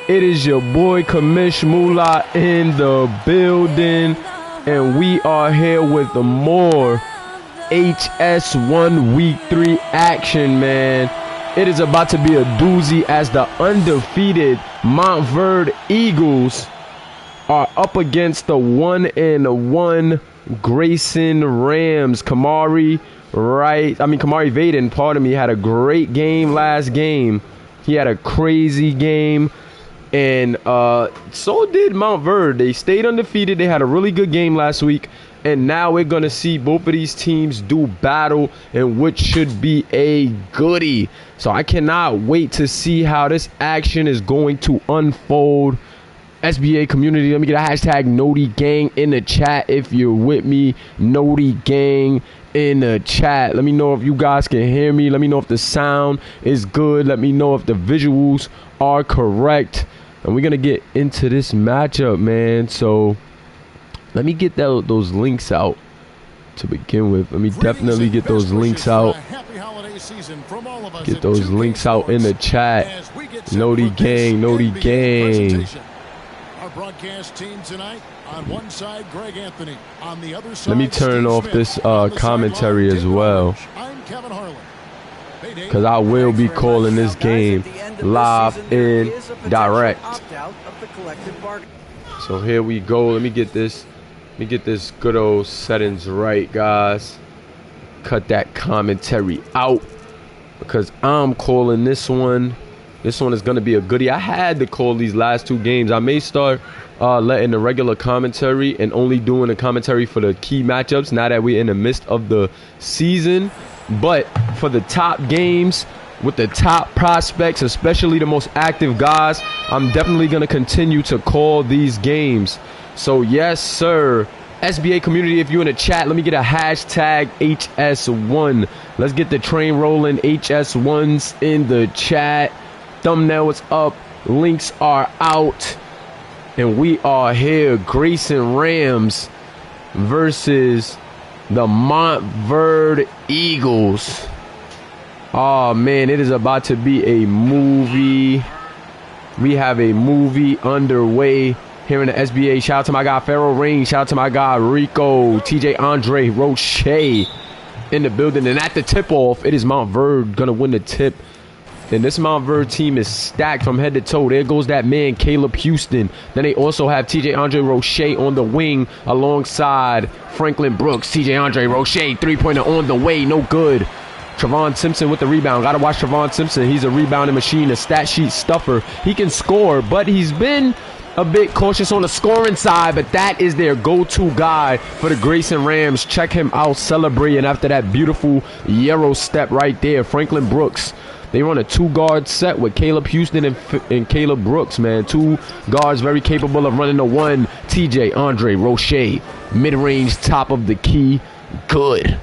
It is your boy Kamish Mula in the building, and we are here with more HS1 Week 3 action, man. It is about to be a doozy as the undefeated Montverde Eagles are up against the 1-1 Grayson Rams. Kamari Vaden, pardon me, had a great game last game. He had a crazy game. And so did Montverde. They stayed undefeated. They had a really good game last week. And now we're going to see both of these teams do battle in which should be a goodie. So I cannot wait to see how this action is going to unfold. SBA community, let me get a hashtag Noti Gang in the chat if you're with me. Noti Gang in the chat. Let me know if you guys can hear me. Let me know if the sound is good. Let me know if the visuals are correct. And we're going to get into this matchup, man. So let me get those links out to begin with. Let me definitely get those links out. Get those links out in the chat. Noti Gang, Noti Gang. Our broadcast team tonight, on one side, Greg Anthony. On the other side, let me turn off this commentary as well, because I will be calling this game live and direct. So here we go. Let me get this good old settings right, guys. Cut that commentary out because I'm calling this one. This one is going to be a goodie. I had to call these last two games. I may start letting the regular commentary and only doing the commentary for the key matchups now that we're in the midst of the season. But for the top games with the top prospects, especially the most active guys, I'm definitely going to continue to call these games. So yes, sir. SBA community, if you're in the chat, let me get a hashtag HS1. Let's get the train rolling. HS1s in the chat. Thumbnail is up, links are out, and we are here. Grayson Rams versus the Montverde Eagles. Oh man, it is about to be a movie. We have a movie underway here in the SBA. Shout out to my guy Pharaoh Rain. Shout out to my guy Rico, TJ Andre Roche in the building. And at the tip off, it is Montverde gonna win the tip. And this Montverde team is stacked from head to toe. There goes that man, Caleb Houston. Then they also have TJ Andre Roche on the wing alongside Franklin Brooks. TJ Andre Roche, three-pointer on the way, no good. Trevon Simpson with the rebound. Got to watch Trevon Simpson. He's a rebounding machine, a stat sheet stuffer. He can score, but he's been a bit cautious on the scoring side, but that is their go-to guy for the Grayson Rams. Check him out celebrating after that beautiful Euro step right there. Franklin Brooks. They run a two-guard set with Caleb Houston and Caleb Brooks, man. Two guards very capable of running the one. TJ Andre Roche, mid-range, top of the key, good.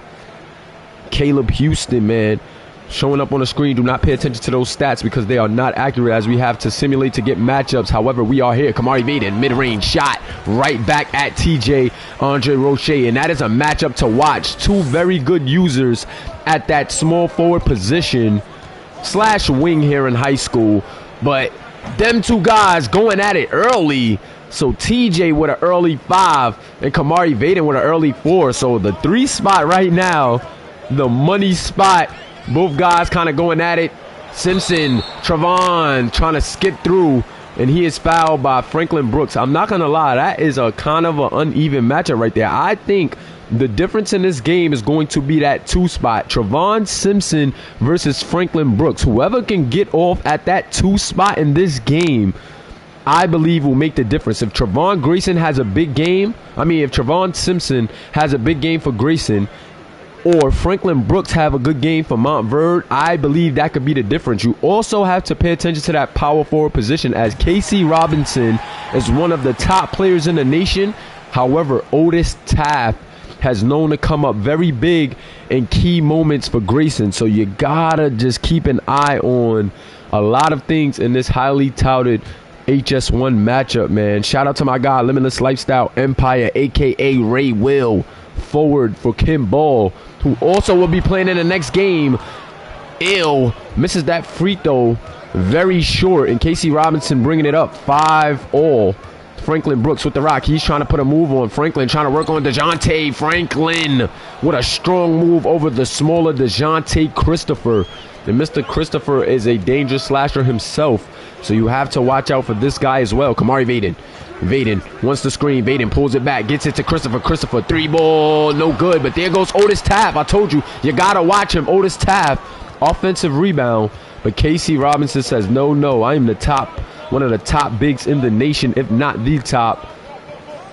Caleb Houston, man, showing up on the screen. Do not pay attention to those stats because they are not accurate as we have to simulate to get matchups. However, we are here. Kamari Vaden, mid-range shot right back at TJ Andre Roche, and that is a matchup to watch. Two very good users at that small forward position / wing here in high school, but them two guys going at it early. So TJ with an early 5 and Kamari Vaden with an early 4. So the 3 spot right now, the money spot, both guys kind of going at it. Simpson, Trevon trying to skip through, and he is fouled by Franklin Brooks. I'm not gonna lie, that is a kind of an uneven matchup right there. I think the difference in this game is going to be that 2 spot. Trevon Simpson versus Franklin Brooks. Whoever can get off at that 2 spot in this game, I believe will make the difference. If Trevon Simpson has a big game for Grayson, or Franklin Brooks have a good game for Montverde, I believe that could be the difference. You also have to pay attention to that power forward position, as KC Robinson is one of the top players in the nation. However, Otis Taft has known to come up very big in key moments for Grayson. So you gotta just keep an eye on a lot of things in this highly touted HS1 matchup, man. Shout out to my guy Limitless Lifestyle Empire, aka Ray Will, forward for Kim Ball, who also will be playing in the next game. Misses that free throw very short. And Casey Robinson bringing it up 5-all. Franklin Brooks with the rock. He's trying to put a move on Franklin, trying to work on DeJounte Franklin. What a strong move over the smaller DeJounte Christopher. And Mr. Christopher is a dangerous slasher himself, so you have to watch out for this guy as well. Kamari Vaden. Vaden wants the screen. Vaden pulls it back, gets it to Christopher. Christopher, 3-ball, no good. But there goes Otis Tapp. I told you, you got to watch him. Otis Tapp, offensive rebound. But Casey Robinson says, no, I am the top, one of the top bigs in the nation, if not the top.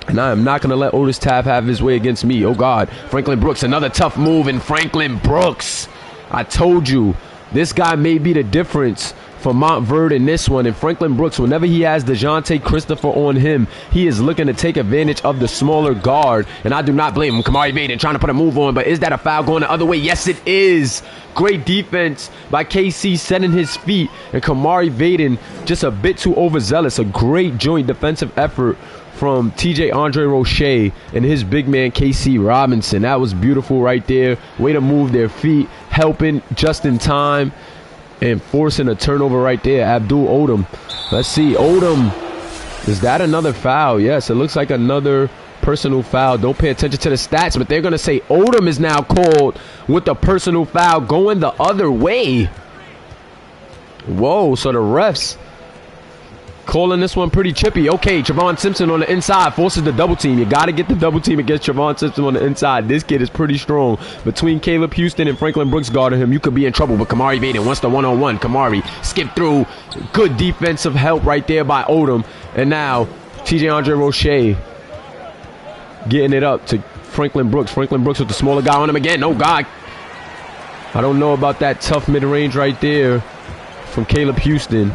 And I am not going to let Otis Tapp have his way against me. Oh, God. Franklin Brooks, another tough move. And Franklin Brooks, I told you, this guy may be the difference for Montverde in this one. And Franklin Brooks, whenever he has DeJounte Christopher on him, he is looking to take advantage of the smaller guard. And I do not blame him. Kamari Vaden trying to put a move on, but is that a foul going the other way? Yes, it is. Great defense by KC, setting his feet. And Kamari Vaden just a bit too overzealous. A great joint defensive effort from TJ Andre Roche and his big man KC Robinson. That was beautiful right there. Way to move their feet, helping just in time and forcing a turnover right there. Abdul Odom. Let's see. Odom. Is that another foul? Yes, it looks like another personal foul. Don't pay attention to the stats, but they're going to say Odom is now called with the personal foul going the other way. Whoa, so the refs calling this one pretty chippy. Okay, Trevon Simpson on the inside forces the double team. You got to get the double team against Trevon Simpson on the inside. This kid is pretty strong. Between Caleb Houston and Franklin Brooks guarding him, you could be in trouble. But Kamari Vaden wants the one-on-one. Kamari skipped through. Good defensive help right there by Odom. And now TJ Andre Roche getting it up to Franklin Brooks. Franklin Brooks with the smaller guy on him again. Oh, God. I don't know about that tough mid-range right there from Caleb Houston.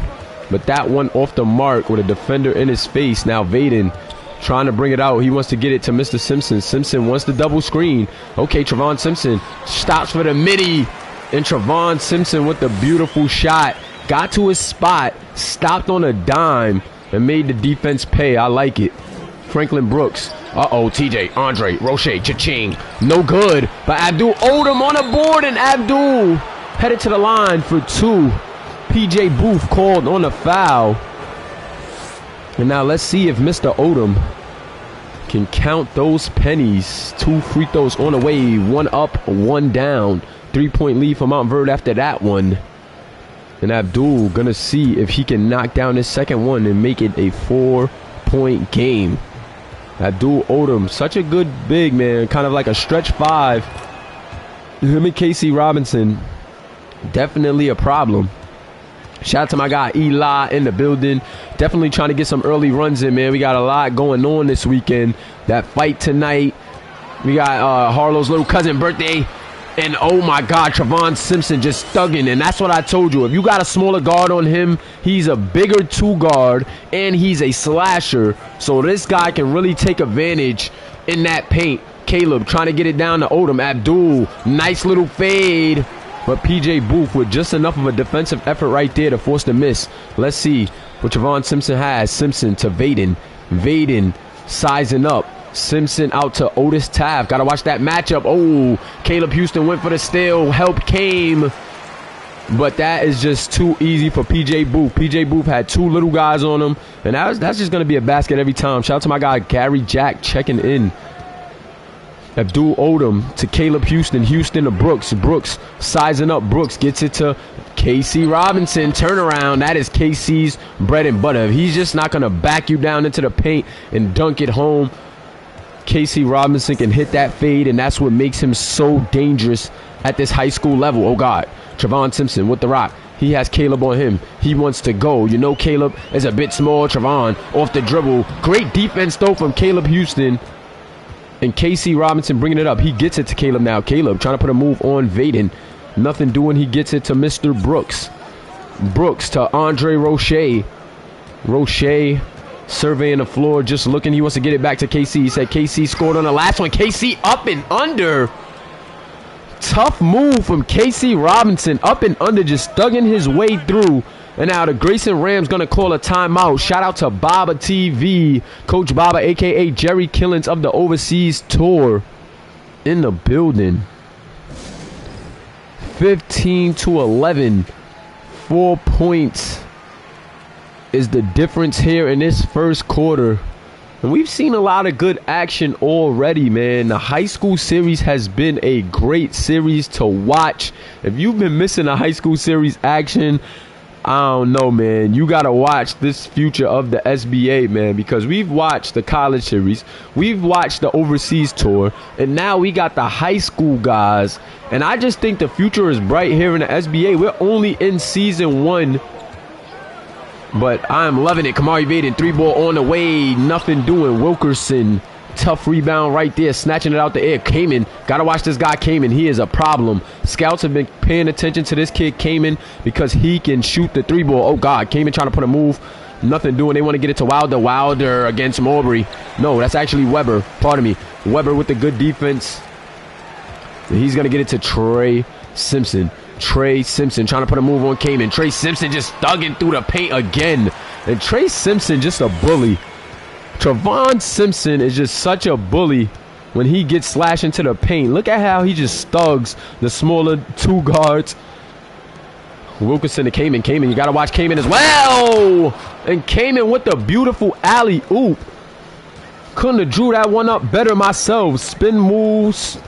But that one off the mark with a defender in his face. Now Vaden trying to bring it out. He wants to get it to Mr. Simpson. Simpson wants the double screen. Okay, Trevon Simpson stops for the midi. And Trevon Simpson with the beautiful shot. Got to his spot. Stopped on a dime. And made the defense pay. I like it. Franklin Brooks. Uh-oh, TJ, Andre, Roche, cha-ching. No good. But Abdul Odom on the board. And Abdul headed to the line for two. PJ Booth called on a foul. And now let's see if Mr. Odom can count those pennies. 2 free throws on the way. 1 up, 1 down. 3-point lead for Montverde after that one. And Abdul gonna see if he can knock down his second one and make it a 4-point game. Abdul Odom, such a good big man. Kind of like a stretch 5. Him and Casey Robinson, definitely a problem. Shout out to my guy Eli in the building. Definitely trying to get some early runs in, man. We got a lot going on this weekend. That fight tonight. We got Harlow's little cousin birthday. And oh my God, Trevon Simpson just thugging. And that's what I told you. If you got a smaller guard on him, he's a bigger 2 guard. And he's a slasher. So this guy can really take advantage in that paint. Caleb trying to get it down to Odom. Abdul, nice little fade. But PJ Booth with just enough of a defensive effort right there to force the miss. Let's see what Trevon Simpson has. Simpson to Vaden. Vaden sizing up. Simpson out to Otis Tapp. Got to watch that matchup. Oh, Caleb Houston went for the steal. Help came. But that is just too easy for PJ Booth. PJ Booth had 2 little guys on him. And that's just going to be a basket every time. Shout out to my guy Gary Jack checking in. Abdul Odom to Caleb Houston. Houston to Brooks. Brooks sizing up. Brooks gets it to KC Robinson. Turnaround. That is KC's bread and butter. He's just not going to back you down into the paint and dunk it home. KC Robinson can hit that fade, and that's what makes him so dangerous at this high school level. Oh, God. Trevon Simpson with the rock. He has Caleb on him. He wants to go. You know Caleb is a bit small. Trevon off the dribble. Great defense, though, from Caleb Houston. And KC Robinson bringing it up. He gets it to Caleb now. Caleb trying to put a move on Vaden. Nothing doing. He gets it to Mr. Brooks. Brooks to Andre Roche. Roche surveying the floor, just looking. He wants to get it back to KC. He said KC scored on the last one. KC up and under. Tough move from KC Robinson. Up and under, just thugging his way through. And now the Grayson Rams going to call a timeout. Shout out to Baba TV. Coach Baba, a.k.a. Jerry Killens of the Overseas Tour in the building. 15-11 4 points is the difference here in this first quarter. And we've seen a lot of good action already, man. The high school series has been a great series to watch. If you've been missing the high school series action, I don't know, man. You got to watch this future of the SBA, man, because we've watched the college series. We've watched the overseas tour. And now we got the high school guys. And I just think the future is bright here in the SBA. We're only in season 1. But I'm loving it. Kamari Vaden, 3-ball on the way. Nothing doing. Wilkerson, tough rebound right there. Snatching it out the air. Kamen. Got to watch this guy, Kamen. He is a problem. Scouts have been paying attention to this kid, Kamen, because he can shoot the 3-ball. Oh, God. Kamen trying to put a move. Nothing doing. They want to get it to Wilder. Wilder against Marbury. No, that's actually Weber. Pardon me. Weber with the good defense. He's going to get it to Trey Simpson. Trey Simpson trying to put a move on Kamen. Trey Simpson just thugging through the paint again. And Trey Simpson just a bully. Trevon Simpson is just such a bully when he gets slashed into the paint. Look at how he just thugs the smaller 2 guards. Wilkerson to Kamen. Kamen, you got to watch Kamen as well. And Kamen with the beautiful alley-oop. Couldn't have drew that one up better myself. Spin moves.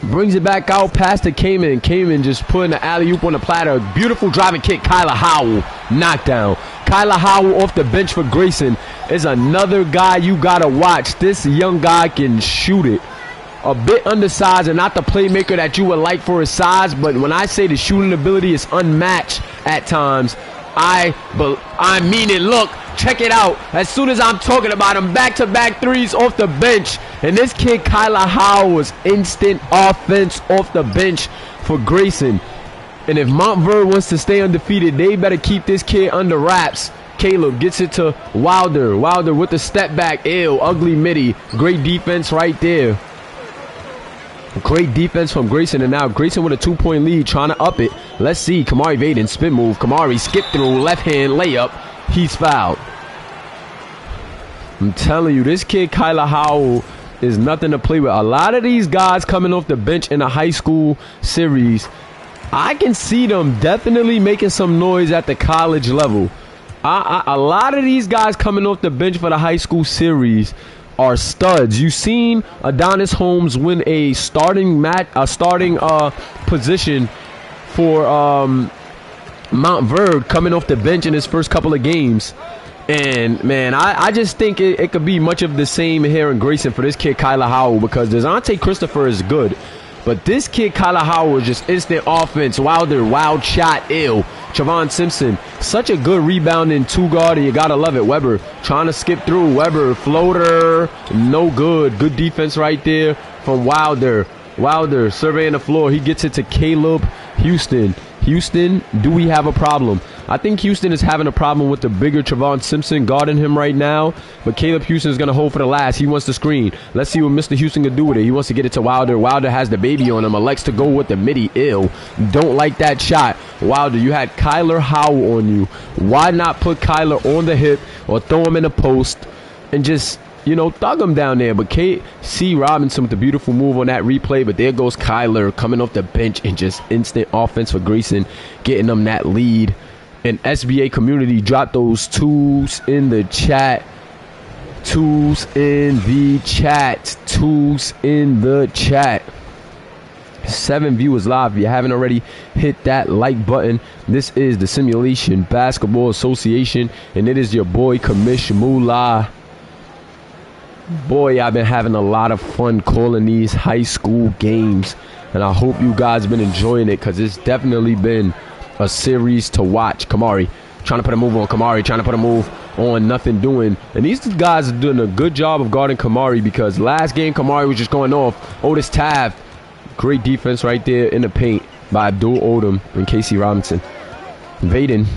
Brings it back out past the Kamen. Kamen just putting the alley-oop on the platter. Beautiful driving kick. Kyler Howell. Knockdown. Kyler Howell off the bench for Grayson is another guy you got to watch. This young guy can shoot it. A bit undersized and not the playmaker that you would like for his size. But when I say the shooting ability is unmatched at times, I mean it. Look. Check it out. As soon as I'm talking about him, back-to-back threes off the bench. And this kid, Kyler Howell, was instant offense off the bench for Grayson. And if Montverde wants to stay undefeated, they better keep this kid under wraps. Caleb gets it to Wilder. Wilder with the step back. Ew, ugly midi. Great defense right there. Great defense from Grayson. And now Grayson with a 2-point lead, trying to up it. Let's see. Kamari Vaden, spin move. Kamari skip through, left hand layup. He's fouled. I'm telling you, this kid Kyler Howell is nothing to play with. A lot of these guys coming off the bench in the high school series, I can see them definitely making some noise at the college level. A lot of these guys coming off the bench for the high school series are studs. You've seen Adonis Holmes win a starting position for Montverde coming off the bench in his first couple of games. And man, I just think it could be much of the same here in Grayson for this kid Kyler Howell, because DeJounte Christopher is good, but this kid Kyler Howell is just instant offense. Wilder, wild shot, ill. Trevon Simpson, such a good rebounding 2-guard, and you gotta love it. Weber trying to skip through. Weber floater, no good. Good defense right there from Wilder. Wilder surveying the floor. He gets it to Caleb Houston. Houston, do we have a problem? I think Houston is having a problem with the bigger Trevon Simpson guarding him right now. But Caleb Houston is going to hold for the last. He wants to screen. Let's see what Mr. Houston can do with it. He wants to get it to Wilder. Wilder has the baby on him. Elects to go with the midi. Ill. Don't like that shot. Wilder, you had Kyler Howell on you. Why not put Kyler on the hip or throw him in the post and just, you know, thug him down there? But K.C. Robinson with the beautiful move on that replay. But there goes Kyler coming off the bench and just instant offense for Grayson, getting them that lead. And SBA community, drop those twos in the chat. Twos in the chat. Twos in the chat. 7 viewers live. If you haven't already, hit that like button. This is the Simulation Basketball Association, and it is your boy Kamish Mula. Boy, I've been having a lot of fun calling these high school games, and I hope you guys been enjoying it, because it's definitely been a series to watch. Kamari trying to put a move on Kamari, trying to put a move on nothing doing. And these guys are doing a good job of guarding Kamari, because last game Kamari was just going off. Otis Taft, great defense right there in the paint by Abdul Odom and K.C. Robinson. Vaden,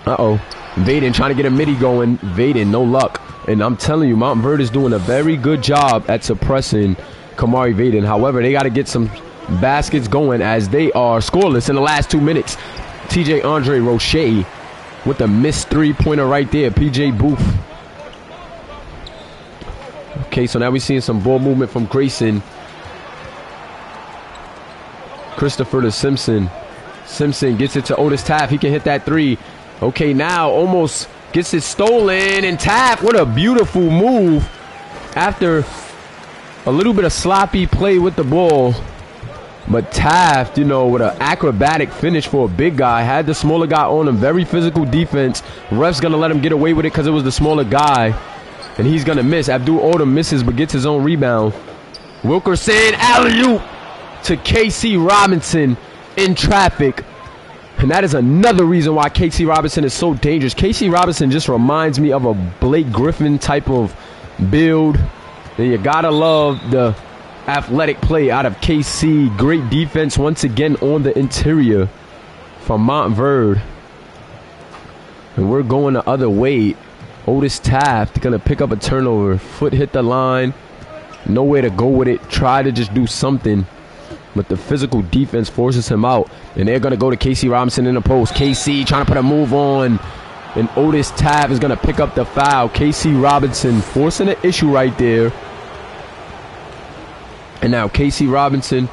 Vaden trying to get a midi going. Vaden, no luck. And I'm telling you, Montverde is doing a very good job at suppressing Kamari Vaden. However, they got to get some baskets going, as they are scoreless in the last 2 minutes. TJ Andre Roche with the missed 3-pointer right there. PJ Booth. Okay, so now we're seeing some ball movement from Grayson. Christopher to Simpson. Simpson gets it to Otis Taft. He can hit that three. Okay, now almost gets it stolen. And Taft, what a beautiful move after a little bit of sloppy play with the ball. But Taft, you know, with an acrobatic finish for a big guy, had the smaller guy on him. Very physical defense. Ref's going to let him get away with it because it was the smaller guy. And he's going to miss. Abdul Odom misses but gets his own rebound. Wilkerson, alley-oop to KC Robinson in traffic. And that is another reason why KC Robinson is so dangerous. KC Robinson just reminds me of a Blake Griffin type of build. And you got to love the athletic play out of KC. Great defense once again on the interior from Montverde. And we're going the other way. Otis Taft going to pick up a turnover. Foot hit the line. Nowhere to go with it. Try to just do something. But the physical defense forces him out. And they're going to go to KC Robinson in the post. KC trying to put a move on. And Otis Taft is going to pick up the foul. KC Robinson forcing an issue right there. And now KC Robinson,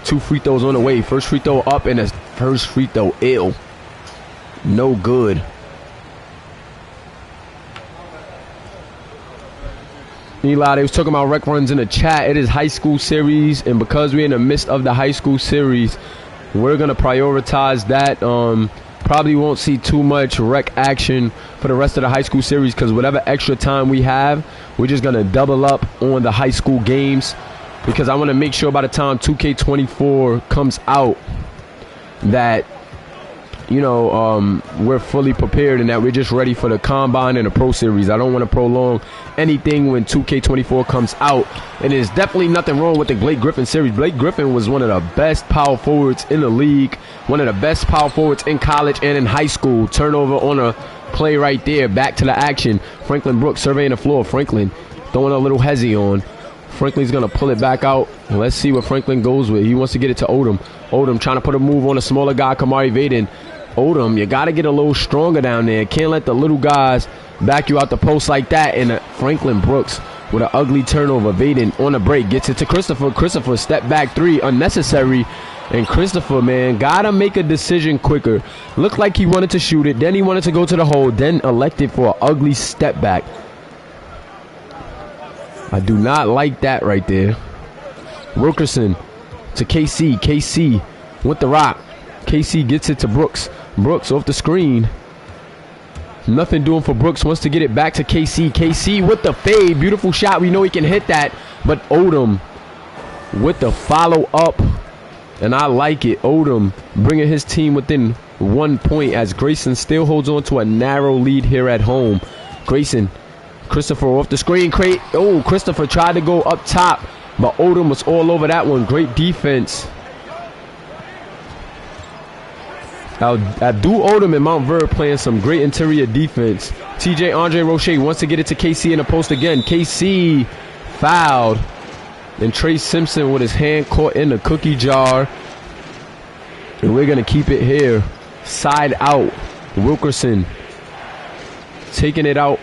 2 free throws on the way. First free throw up and a first free throw ill. No good. Eli, they was talking about rec runs in the chat. It is high school series, and because we're in the midst of the high school series, we're going to prioritize that. Probably won't see too much rec action for the rest of the high school series because whatever extra time we have, we're just going to double up on the high school games. Because I want to make sure by the time 2K24 comes out that, you know, we're fully prepared and that we're just ready for the Combine and the Pro Series. I don't want to prolong anything when 2K24 comes out. And there's definitely nothing wrong with the Blake Griffin series. Blake Griffin was one of the best power forwards in the league. One of the best power forwards in college and in high school. Turnover on a play right there. Back to the action. Franklin Brooks surveying the floor. Franklin throwing a little hezzy on. Franklin's going to pull it back out. Let's see what Franklin goes with. He wants to get it to Odom. Odom trying to put a move on a smaller guy, Kamari Vaden. Odom, you got to get a little stronger down there. Can't let the little guys back you out the post like that. And Franklin Brooks with an ugly turnover. Vaden on the break gets it to Christopher. Christopher step back three, unnecessary. And Christopher, man, got to make a decision quicker. Looked like he wanted to shoot it. Then he wanted to go to the hole. Then elected for an ugly step back. I do not like that right there. Wilkerson to KC. KC with the rock. KC gets it to Brooks. Brooks off the screen. Nothing doing for Brooks. Wants to get it back to KC. KC with the fade. Beautiful shot. We know he can hit that. But Odom with the follow-up. And I like it. Odom bringing his team within 1 point as Grayson still holds on to a narrow lead here at home. Grayson. Christopher off the screen. Oh, Christopher tried to go up top, but Odom was all over that one. Great defense. Now, Abdul Odom and Montverde playing some great interior defense. TJ Andre Roche wants to get it to KC in the post again. KC fouled. And Trey Simpson with his hand caught in the cookie jar. And we're going to keep it here. Side out. Wilkerson taking it out.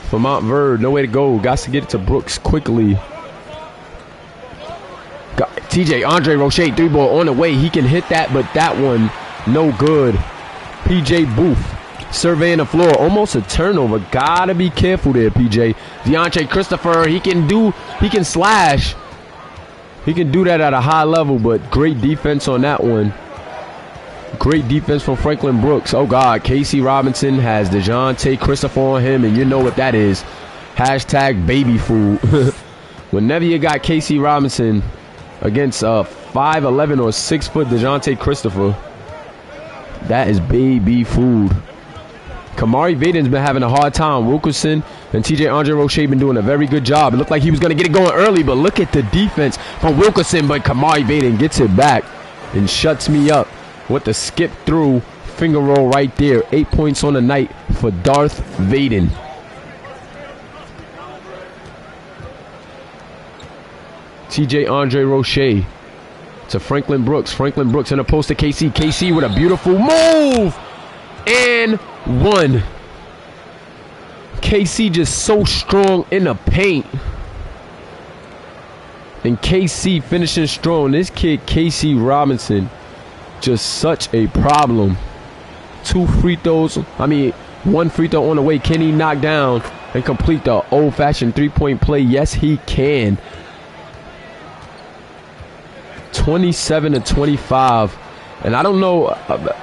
For Montverde, nowhere to go. Got to get it to Brooks quickly. Got TJ Andre Roche, 3-ball on the way. He can hit that, but that one, no good. PJ Booth surveying the floor. Almost a turnover. Gotta be careful there, PJ. DeAndre Christopher, he can slash. He can do that at a high level, but great defense on that one. Great defense from Franklin Brooks. Oh, God. KC Robinson has DeJounte Christopher on him, and you know what that is. Hashtag baby food. Whenever you got KC Robinson against 5'11" or 6 foot DeJounte Christopher, that is baby food. Kamari Vaden's been having a hard time. Wilkerson and TJ Andre Roche been doing a very good job. It looked like he was going to get it going early, but look at the defense from Wilkerson. But Kamari Vaden gets it back and shuts me up. With the skip through finger roll right there. 8 points on the night for Darth Vaden. TJ Andre Roche to Franklin Brooks. Franklin Brooks in the post to KC. KC with a beautiful move. And one. KC just so strong in the paint. And KC finishing strong. This kid, KC Robinson, just such a problem. 2 free throws. I mean, 1 free throw on the way. Can he knock down and complete the old-fashioned three-point play? Yes, he can. 27-25. And I don't know,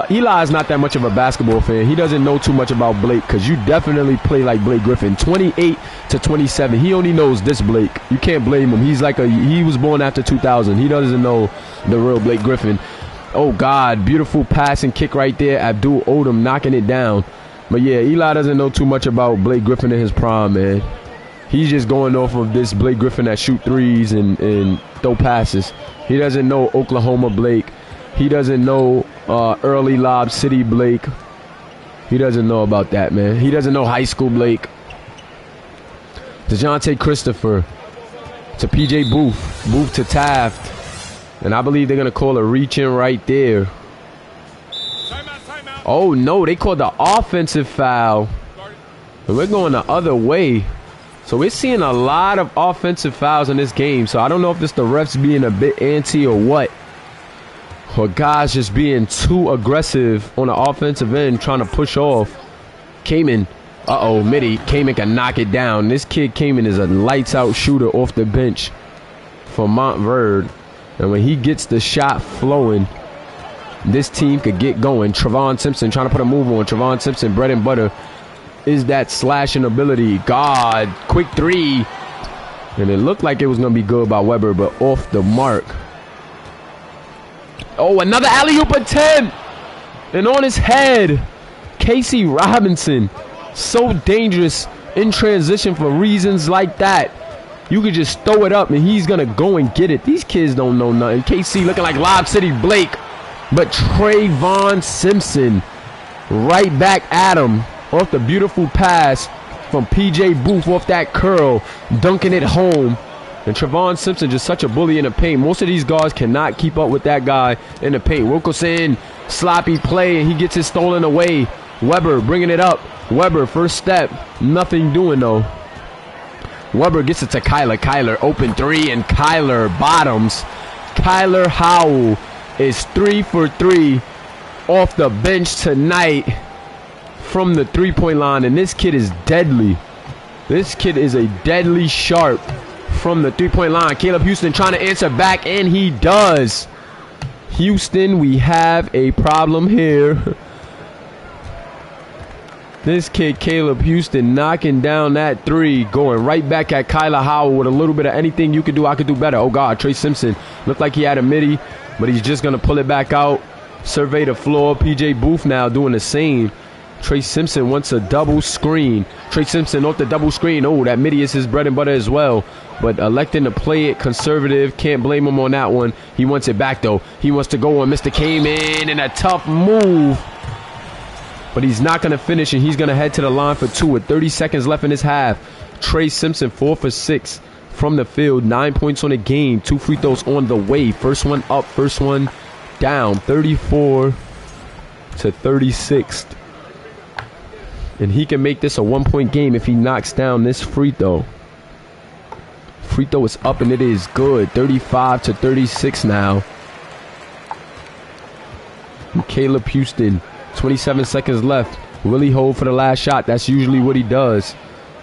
Eli's not that much of a basketball fan. He doesn't know too much about Blake, because you definitely play like Blake Griffin. 28-27. He only knows this Blake. You can't blame him. He's like he was born after 2000. He doesn't know the real Blake Griffin. Oh, God. Beautiful pass and kick right there. Abdul Odom knocking it down. But, yeah, Eli doesn't know too much about Blake Griffin in his prime, man. He's just going off of this Blake Griffin that shoot threes and throw passes. He doesn't know Oklahoma Blake. He doesn't know early Lob City Blake. He doesn't know about that, man. He doesn't know high school Blake. DeJounte Christopher to PJ Booth. Booth to Taft. And I believe they're going to call a reach-in right there. Timeout. Oh, no. They called the offensive foul. And we're going the other way. So we're seeing a lot of offensive fouls in this game. So I don't know if it's the refs being a bit antsy or what. Or guys just being too aggressive on the offensive end, trying to push off. Kamen. Uh-oh, Mitty. Kamen can knock it down. This kid Kamen is a lights-out shooter off the bench for Montverde. And when he gets the shot flowing, this team could get going. Trevon Simpson trying to put a move on. Trevon Simpson, bread and butter, is that slashing ability. God, quick three. And it looked like it was going to be good by Weber, but off the mark. Oh, another alley-oop attempt. And on his head. Casey Robinson. So dangerous in transition for reasons like that. You could just throw it up and he's going to go and get it. These kids don't know nothing. KC looking like Lob City Blake. But Trayvon Simpson right back at him off the beautiful pass from PJ Booth off that curl. Dunking it home. And Trevon Simpson just such a bully in the paint. Most of these guards cannot keep up with that guy in the paint. Wilkerson, sloppy play, and he gets it stolen away. Weber bringing it up. Weber, first step. Nothing doing, though. Weber gets it to Kyler. Kyler, open three, and Kyler bottoms. Kyler Howell is 3 for 3 off the bench tonight from the three-point line. And this kid is deadly. This kid is a deadly sharp from the three-point line. Caleb Houston trying to answer back, and he does. Houston, we have a problem here. This kid, Caleb Houston, knocking down that three, going right back at Kyler Howell with a little bit of anything you could do, I could do better. Oh, God, Trey Simpson looked like he had a midi, but he's just going to pull it back out. Survey the floor. PJ Booth now doing the same. Trey Simpson wants a double screen. Trey Simpson off the double screen. Oh, that midi is his bread and butter as well. But electing to play it conservative. Can't blame him on that one. He wants it back, though. He wants to go on Mr. Kamen in a tough move. But he's not going to finish, and he's going to head to the line for 2 with 30 seconds left in his half. Trey Simpson, 4 for 6 from the field. 9 points on the game. 2 free throws on the way. First one up, first one down. 34-36. And he can make this a 1-point game if he knocks down this free throw. Free throw is up, and it is good. 35-36 now. And Caleb Houston, 27 seconds left. Will he hold for the last shot? That's usually what he does.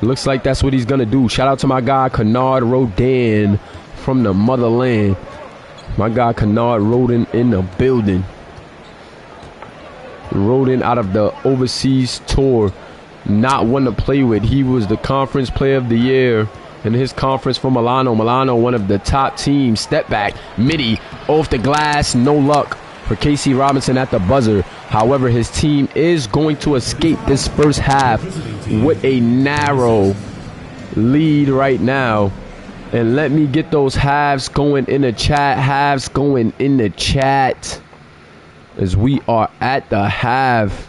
It looks like that's what he's going to do. Shout out to my guy, Kennard Rodan from the motherland. My guy, Kennard Rodan in the building. Rodan out of the overseas tour. Not one to play with. He was the conference player of the year in his conference for Milano. Milano, one of the top teams. Step back. Midi off the glass. No luck for Casey Robinson at the buzzer. However, his team is going to escape this first half with a narrow lead right now. And let me get those halves going in the chat. Halves going in the chat. As we are at the half.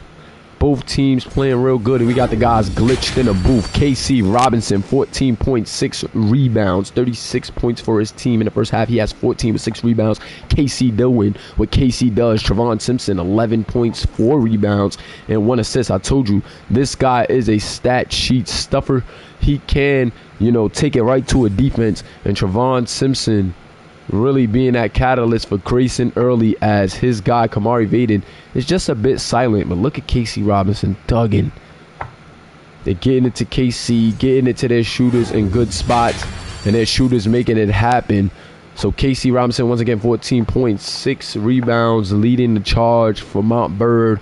Both teams playing real good. And we got the guys glitched in a booth. KC Robinson, 14.6 rebounds. 36 points for his team in the first half. He has 14 with 6 rebounds. KC doing what KC does. Trevon Simpson, 11 points, 4 rebounds, and 1 assist. I told you, this guy is a stat sheet stuffer. He can, take it right to a defense. And Trevon Simpson really being that catalyst for Grayson early, as his guy Kamari Vaden is just a bit silent. But look at KC Robinson thugging. They're getting it to KC, getting it to their shooters in good spots, and their shooters making it happen. So KC Robinson once again 14 points, 6 rebounds, leading the charge for Montverde.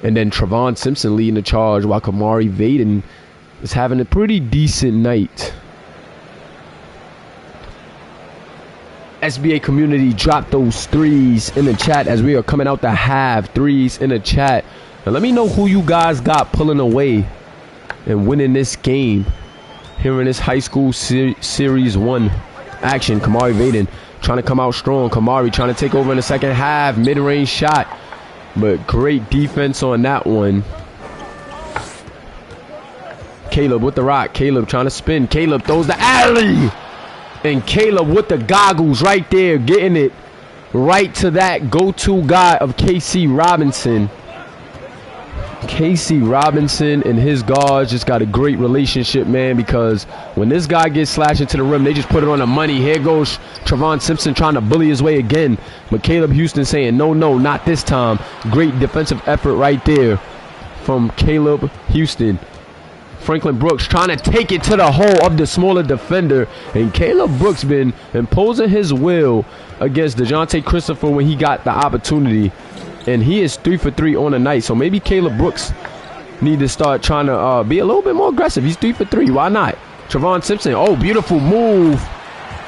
And then Trevon Simpson leading the charge, while Kamari Vaden is having a pretty decent night. SBA community, drop those threes in the chat as we are coming out the half. Threes in the chat. Now let me know who you guys got pulling away and winning this game here in this high school series 1 action. Kamari Vaden trying to come out strong. Kamari trying to take over in the second half. Mid-range shot, but great defense on that one. Caleb with the rock. Caleb trying to spin. Caleb throws the alley. And Caleb with the goggles right there, getting it right to that go-to guy of KC Robinson. KC Robinson and his guards just got a great relationship, man, because when this guy gets slashed into the rim, they just put it on the money. Here goes Trevon Simpson trying to bully his way again. But Caleb Houston saying, no, not this time. Great defensive effort right there from Caleb Houston. Franklin Brooks trying to take it to the hole of the smaller defender. And Caleb Brooks been imposing his will against DeJounte Christopher when he got the opportunity. And he is 3 for 3 on the night. So maybe Caleb Brooks need to start trying to be a little bit more aggressive. He's 3 for 3. Why not? Trevon Simpson. Oh, beautiful move.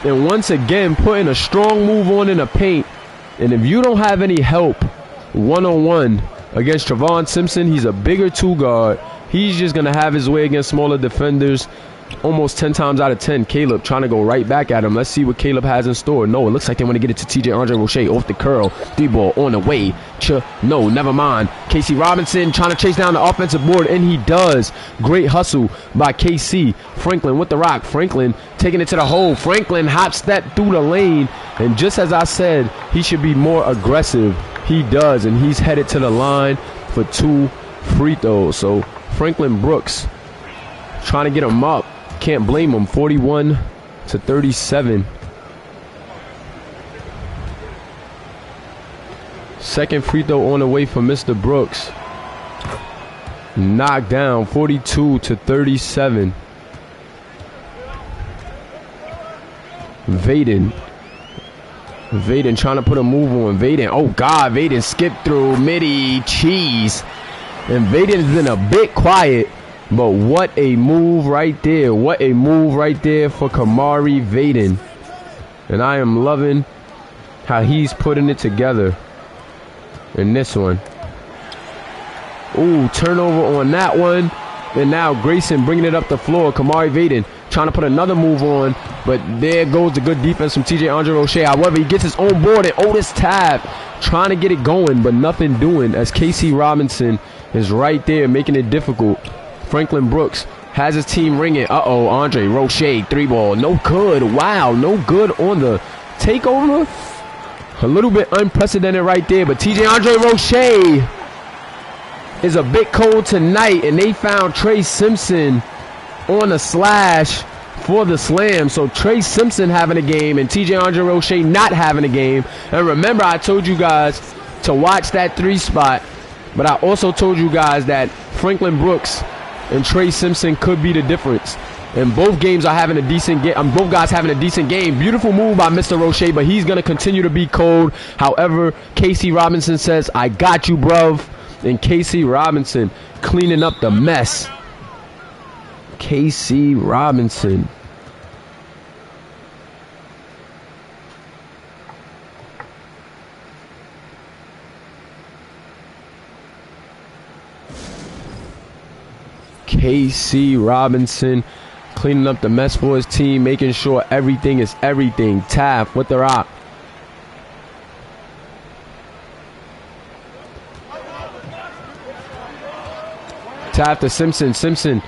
And once again, putting a strong move on in the paint. And if you don't have any help one-on-one against Trevon Simpson, he's a bigger 2 guard. He's just going to have his way against smaller defenders almost 10 times out of 10. Caleb trying to go right back at him. Let's see what Caleb has in store. No, it looks like they want to get it to TJ Andre Roche off the curl. 3-ball on the way. No, never mind. KC Robinson trying to chase down the offensive board, and he does. Great hustle by KC. Franklin with the rock. Franklin taking it to the hole. Franklin hop step through the lane. And just as I said, he should be more aggressive. He does, and he's headed to the line for 2 free throws. So Franklin Brooks trying to get him up. Can't blame him. 41 to 37. Second free throw on the way for Mr. Brooks. Knocked down. 42 to 37. Vaden trying to put a move on. Vaden. Oh, God. Vaden skipped through. Midi. Cheese. And Vaden's been a bit quiet. But what a move right there. What a move right there for Kamari Vaden. And I am loving how he's putting it together in this one. Ooh, turnover on that one. And now Grayson bringing it up the floor. Kamari Vaden trying to put another move on. But there goes the good defense from TJ Andre Roche. However, he gets his own board, and Otis Tab trying to get it going, but nothing doing, as KC Robinson is right there making it difficult. Franklin Brooks has his team ringing. Uh-oh, Andre Roche, 3-ball. No good. Wow, no good on the takeover. A little bit unprecedented right there, but TJ Andre Roche is a bit cold tonight, and they found Trey Simpson on the slash for the slam. So Trey Simpson having a game and TJ Andre Roche not having a game. And remember, I told you guys to watch that 3 spot, but I also told you guys that Franklin Brooks and Trey Simpson could be the difference. And both games are having a decent game. Both guys having a decent game. Beautiful move by Mr. Roche, but he's going to continue to be cold. However, KC Robinson says, I got you, bruv. And KC Robinson cleaning up the mess. KC Robinson. KC Robinson cleaning up the mess for his team, making sure everything is everything. Taft with the rock. Taft to Simpson. Simpson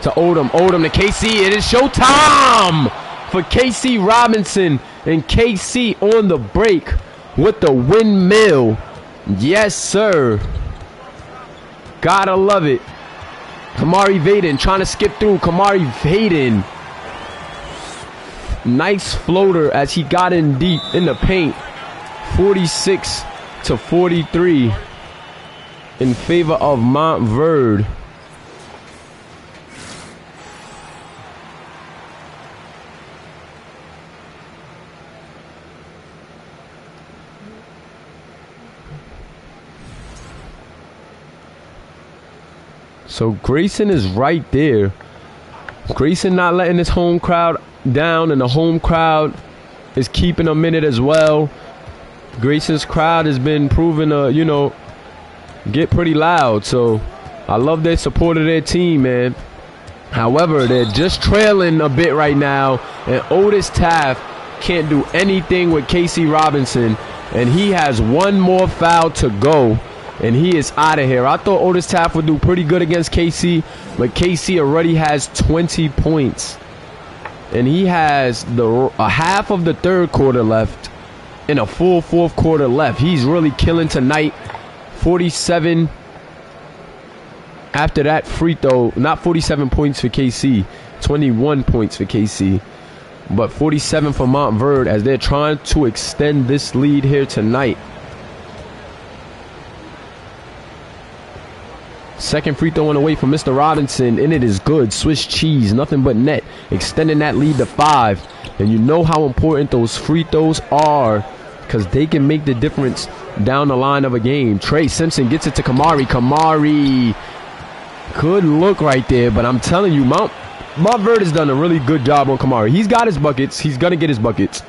to Odom. Odom to KC. It is showtime for KC Robinson. And KC on the break with the windmill. Yes, sir. Gotta love it. Kamari Vaden trying to skip through. Kamari Vaden Nice floater as he got in deep in the paint. 46-43 in favor of Montverde. So Grayson is right there. Grayson not letting his home crowd down, and the home crowd is keeping him in it as well. Grayson's crowd has been proven to, you know, get pretty loud. So I love their support of their team, man. However, they're just trailing a bit right now, and Otis Taft can't do anything with KC Robinson, and he has one more foul to go. And he is out of here. I thought Otis Taft would do pretty good against KC, but KC already has 20 points. And he has a half of the third quarter left and a full fourth quarter left. He's really killing tonight. 47 after that free throw. Not 47 points for KC. 21 points for KC. But 47 for Montverde as they're trying to extend this lead here tonight. Second free throw on the way from Mr. Robinson, and it is good. Swiss cheese, nothing but net. Extending that lead to 5. And you know how important those free throws are, because they can make the difference down the line of a game. Trey Simpson gets it to Kamari. Kamari, good look right there, but I'm telling you, Montverde has done a really good job on Kamari. He's got his buckets. He's going to get his buckets.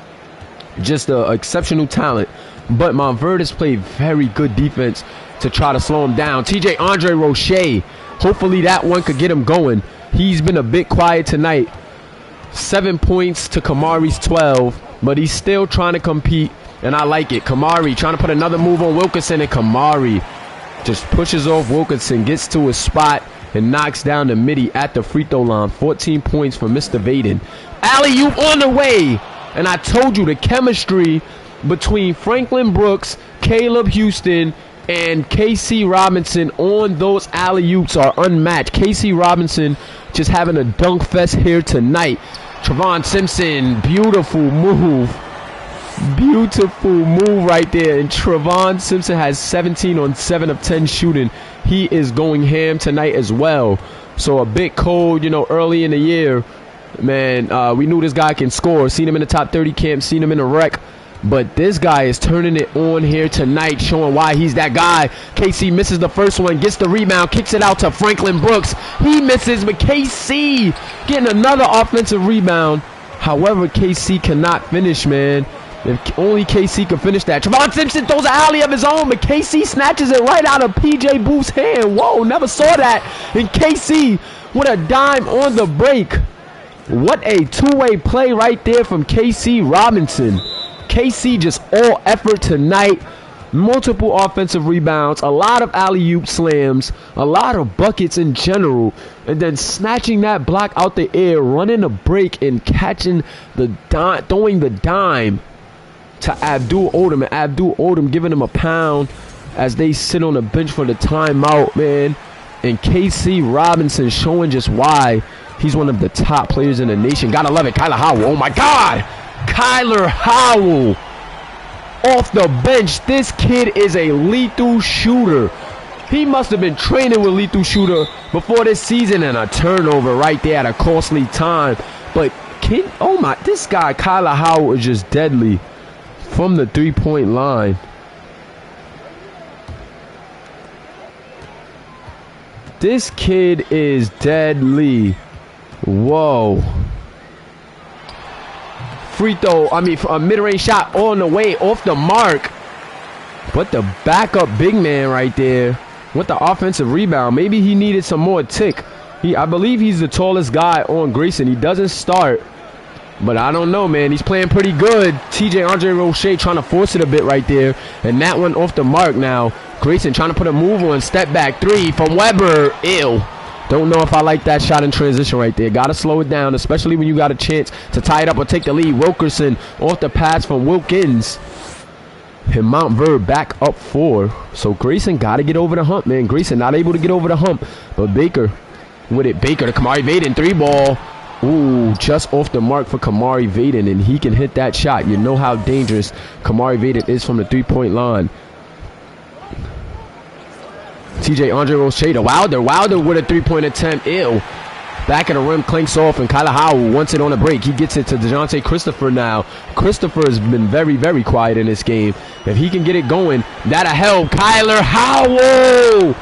Just an exceptional talent. But Montverde has played very good defense to try to slow him down. TJ Andre Roche, hopefully that one could get him going. He's been a bit quiet tonight. 7 points to Kamari's 12, but he's still trying to compete, and I like it. Kamari trying to put another move on Wilkinson, and Kamari just pushes off Wilkinson, gets to his spot, and knocks down the midi at the free throw line. 14 points for Mr. Vaden. Alley-oop on the way, and I told you the chemistry between Franklin Brooks, Caleb Houston, and KC Robinson on those alley-oops are unmatched. KC Robinson just having a dunk fest here tonight. Trevon Simpson, beautiful move. Beautiful move right there. And Trevon Simpson has 17 on 7 of 10 shooting. He is going ham tonight as well. So a bit cold, you know, early in the year. Man, we knew this guy can score. Seen him in the top 30 camp, seen him in the rec. But this guy is turning it on here tonight, showing why he's that guy. KC misses the first one, gets the rebound, kicks it out to Franklin Brooks. He misses, but KC getting another offensive rebound. However, KC cannot finish, man. If only KC could finish that. Trevon Simpson throws an alley of his own, but KC snatches it right out of PJ Booth's hand. Whoa, never saw that. And KC with a dime on the break. What a two-way play right there from KC Robinson. KC just all effort tonight. Multiple offensive rebounds, a lot of alley-oop slams, a lot of buckets in general, and then snatching that block out the air, running a break, and catching the dime, throwing the dime to Abdul Odom. And Abdul Odom giving him a pound as they sit on the bench for the timeout, man. And KC Robinson showing just why he's one of the top players in the nation. Gotta love it. Kyler Howell. Oh my God. Kyler Howell off the bench. This kid is a lethal shooter. He must have been training with lethal shooter before this season, and a turnover right there at a costly time. But oh my, this guy Kyler Howell is just deadly from the three-point line. This kid is deadly. Whoa. Free throw, a mid-range shot on the way, off the mark. But the backup big man right there with the offensive rebound. Maybe he needed some more tick. I believe he's the tallest guy on Grayson. He doesn't start, but I don't know, man. He's playing pretty good. TJ Andre Roche trying to force it a bit right there. And that one off the mark now. Grayson trying to put a move on. Step back three from Weber. Ew. Don't know if I like that shot in transition right there. Got to slow it down, especially when you got a chance to tie it up or take the lead. Wilkerson off the pass from Wilkins. And Montverde back up 4. So Grayson got to get over the hump, man. Grayson not able to get over the hump. But Baker with it. Baker to Kamari Vaden. 3 ball. Ooh, just off the mark for Kamari Vaden, and he can hit that shot. You know how dangerous Kamari Vaden is from the three-point line. TJ Andre Rocheda. Wilder with a three-point attempt. Ew. Back of the rim, clinks off, and Kyler Howell wants it on a break. He gets it to DeJounte Christopher now. Christopher has been very, very quiet in this game. If he can get it going, that'll help. Kyler Howell!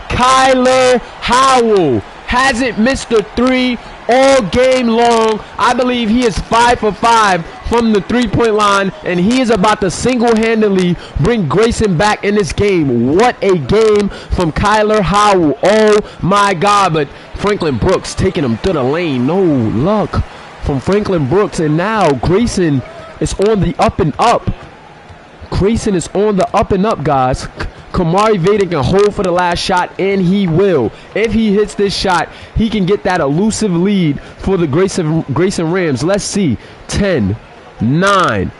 Kyler Howell hasn't missed a three all game long. I believe he is 5 for 5 from the three-point line, and he is about to single-handedly bring Grayson back in this game. What a game from Kyler Howell. Oh my God. But Franklin Brooks taking him to the lane. No luck from Franklin Brooks, and now Grayson is on the up and up. Grayson is on the up and up, guys. Kamari Vaden can hold for the last shot, and he will. If he hits this shot, he can get that elusive lead for the Grayson Rams. Let's see. 10, 9,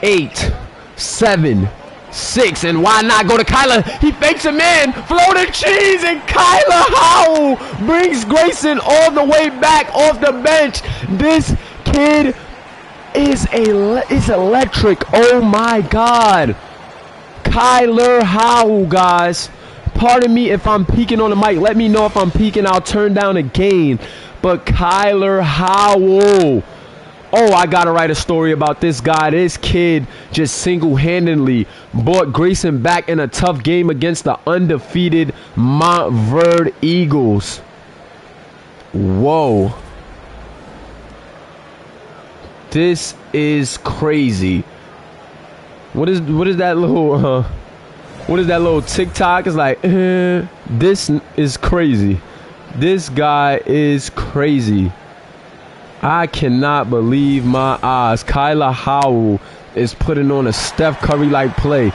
8, 7, 6. And why not go to Kyler? He fakes him in. Floating cheese, and Kyler Howell brings Grayson all the way back off the bench. This kid is electric. Oh my God. Kyler Howell, guys. Pardon me if I'm peeking on the mic. Let me know if I'm peeking. I'll turn down again. But Kyler Howell. Oh, I gotta write a story about this guy. This kid just single-handedly brought Grayson back in a tough game against the undefeated Montverde Eagles. Whoa. This is crazy. What is that little TikTok? It's like, this is crazy. This guy is crazy. I cannot believe my eyes. Kyler Howell is putting on a Steph Curry-like play.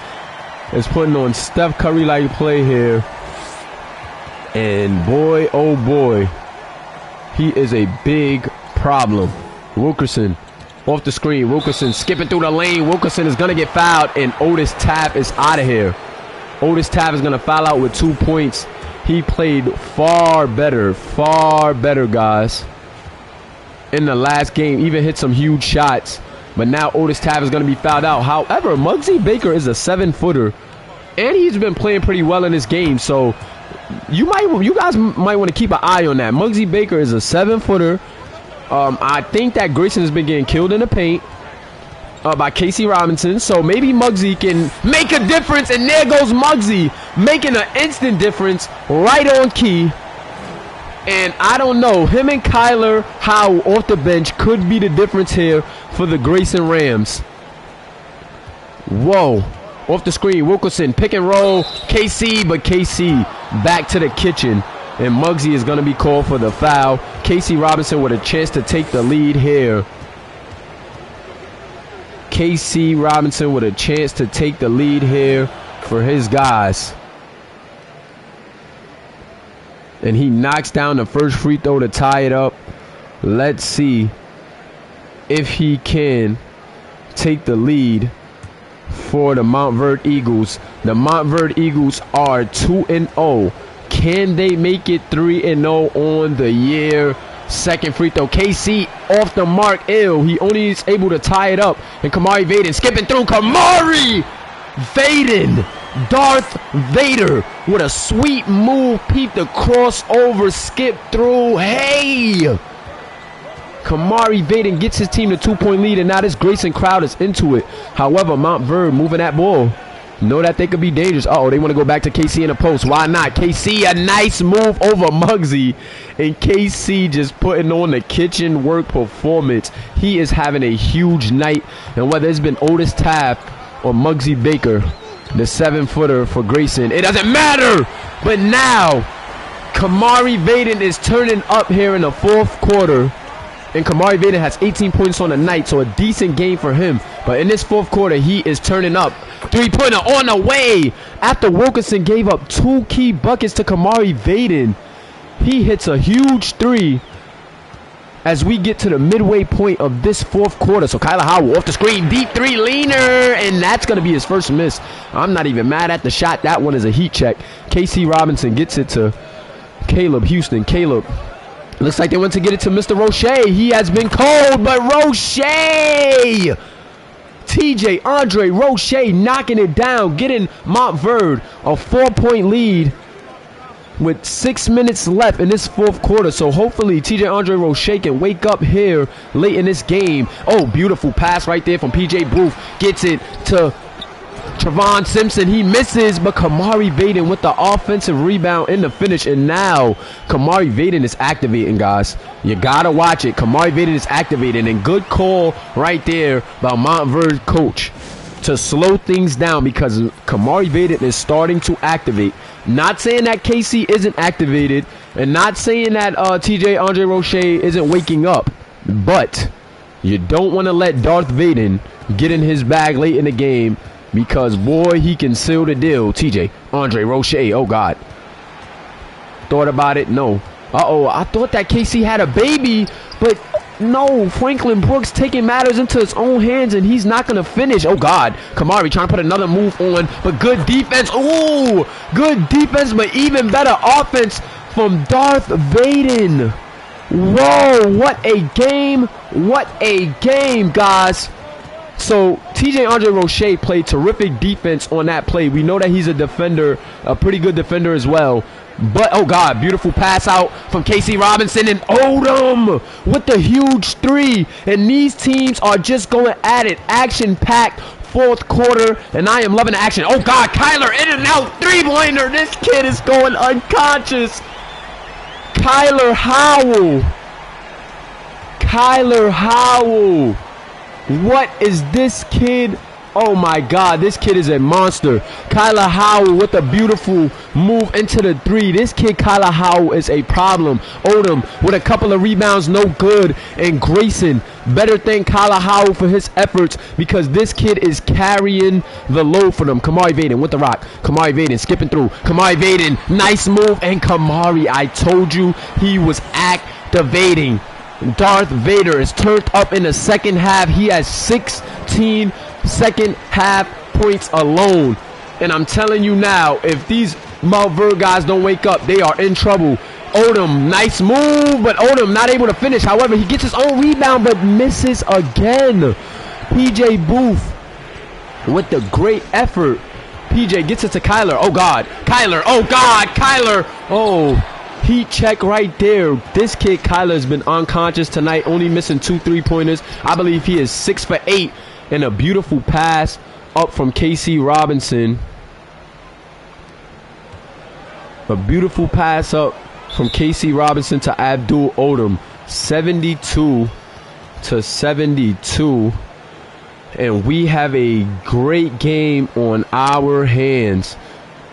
Is putting on Steph Curry-like play here. And boy, oh boy, he is a big problem. Wilkerson. Off the screen, Wilkerson skipping through the lane. Wilkerson is going to get fouled, and Otis Tapp is out of here. Otis Tapp is going to foul out with 2 points. He played far better, guys, in the last game. Even hit some huge shots. But now Otis Tapp is going to be fouled out. However, Muggsy Baker is a 7-footer, and he's been playing pretty well in this game. So you guys might want to keep an eye on that. Muggsy Baker is a 7-footer. I think that Grayson has been getting killed in the paint by Casey Robinson. So maybe Muggsy can make a difference. And there goes Muggsy making an instant difference right on key. And I don't know. Him and Kyler Howell off the bench could be the difference here for the Grayson Rams. Whoa. Off the screen. Wilkerson pick and roll. KC. But KC back to the kitchen. And Muggsy is going to be called for the foul. Casey Robinson with a chance to take the lead here. Casey Robinson with a chance to take the lead here for his guys. And he knocks down the first free throw to tie it up. Let's see if he can take the lead for the Montverde Eagles. The Montverde Eagles are 2-0. Can they make it 3-0 on the year? Second free throw. KC off the mark. Ew. He only is able to tie it up. And Kamari Vaden skipping through. Kamari Vaden. Darth Vader with a sweet move. Peep the crossover. Skip through. Hey. Kamari Vaden gets his team the 2-point lead. And now this Grayson crowd is into it. However, Montverde moving that ball. Know that they could be dangerous. Uh-oh, they want to go back to KC in the post. Why not? KC, a nice move over Muggsy. And KC just putting on the kitchen work performance. He is having a huge night. And whether it's been Otis Tapp or Muggsy Baker, the 7-footer for Grayson, it doesn't matter. But now, Kamari Vaden is turning up here in the fourth quarter. And Kamari Vaden has 18 points on the night, so a decent game for him. But in this fourth quarter, he is turning up. Three-pointer on the way. After Wilkerson gave up 2 key buckets to Kamari Vaden, he hits a huge three as we get to the midway point of this fourth quarter. So Kyler Howell off the screen, deep three leaner, and that's going to be his first miss. I'm not even mad at the shot. That one is a heat check. KC Robinson gets it to Caleb Houston. Caleb Looks like they went to get it to Mr. Roche. He has been cold, but Roche! TJ Andre Roche knocking it down, getting Montverde a 4-point lead with 6 minutes left in this fourth quarter. So hopefully TJ Andre Roche can wake up here late in this game. Oh, beautiful pass right there from PJ Booth. Gets it to Trevon Simpson. He misses, but Kamari Vaden with the offensive rebound in the finish. And now Kamari Vaden is activating, guys. You gotta watch it. Kamari Vaden is activating, and good call right there by Montverde coach to slow things down, because Kamari Vaden is starting to activate. Not saying that KC isn't activated, and not saying that TJ Andre Roche isn't waking up, but you don't want to let Darth Vaden get in his bag late in the game, because boy, he can seal the deal. TJ Andre Roche, oh God. Thought about it? No. Uh-oh, I thought that KC had a baby, but no, Franklin Brooks taking matters into his own hands, and he's not going to finish. Oh, God. Kamari trying to put another move on, but good defense. Ooh, good defense, but even better offense from Darth Vaden. Whoa, what a game. What a game, guys. So, TJ Andre Roche played terrific defense on that play. We know that he's a defender, a pretty good defender as well. But, oh, God, beautiful pass out from Casey Robinson, and Odom with the huge three. And these teams are just going at it. Action-packed fourth quarter, and I am loving the action. Oh, God, Kyler in and out, three-pointer. This kid is going unconscious. Kyler Howell. Kyler Howell. What is this kid? Oh my God, this kid is a monster. Kyler Howell with a beautiful move into the three. This kid, Kyler Howell, is a problem. Odom with a couple of rebounds, no good. And Grayson, better thank Kyler Howell for his efforts, because this kid is carrying the load for them. Kamari Vaden with the rock. Kamari Vaden skipping through. Kamari Vaden, nice move. And Kamari, I told you he was activating. Darth Vader is turned up in the second half. He has 16 second half points alone, and I'm telling you now, if these Montverde guys don't wake up, they are in trouble. Odom, nice move, but Odom not able to finish. However, he gets his own rebound but misses again. PJ Booth with the great effort. PJ gets it to Kyler. Oh God, Kyler. Oh God, Kyler. Oh, heat check right there. This kid Kyler has been unconscious tonight, only missing 2 3-pointers. I believe he is 6 for 8. And a beautiful pass up from KC Robinson. A beautiful pass up from KC Robinson to Abdul Odom. 72-72. And we have a great game on our hands.